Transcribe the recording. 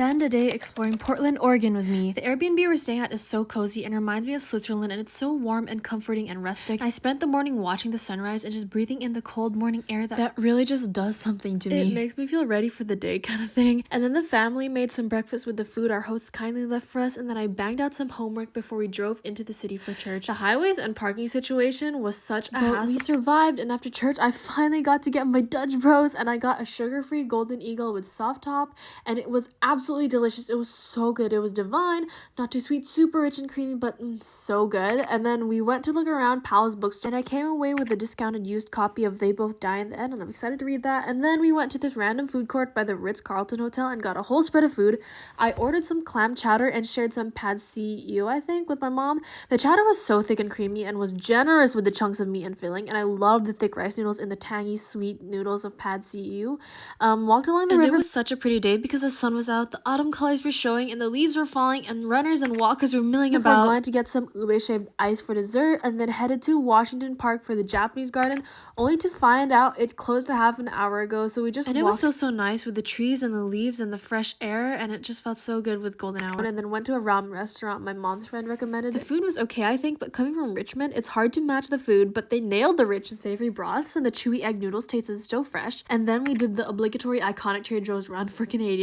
Spend a day exploring Portland, Oregon with me. The Airbnb we're staying at is so cozy and reminds me of Switzerland, and it's so warm and comforting and rustic. I spent the morning watching the sunrise and just breathing in the cold morning air that really just does something to me. It makes me feel ready for the day kind of thing. And then the family made some breakfast with the food our hosts kindly left for us, and then I banged out some homework before we drove into the city for church. The highways and parking situation was such a hassle. We survived, and after church I finally got to get my Dutch Bros, and I got a sugar-free Golden Eagle with soft top, and it was absolutely delicious. It was so good. It was divine, not too sweet, super rich and creamy, but so good. And then we went to look around Powell's bookstore, and I came away with a discounted used copy of They Both Die in the End, and I'm excited to read that. And then we went to this random food court by the Ritz-Carlton Hotel and got a whole spread of food. I ordered some clam chowder and shared some pad see ew, I think, with my mom. The chowder was so thick and creamy and was generous with the chunks of meat and filling, and I loved the thick rice noodles and the tangy sweet noodles of pad see ew. Walked along the river. It was such a pretty day because the sun was out, the autumn colors were showing, and the leaves were falling, and runners and walkers were milling about. Going to get some ube shaved ice for dessert, and then headed to Washington Park for the Japanese garden, only to find out it closed a half an hour ago. So we just walked. It was so nice with the trees and the leaves and the fresh air, and it just felt so good with golden hour. And then went to a ramen restaurant my mom's friend recommended. The food was okay, I think, but coming from Richmond, it's hard to match the food, but they nailed the rich and savory broths, and the chewy egg noodles tasted so fresh. And then we did the obligatory iconic Trader Joe's run for Canadians.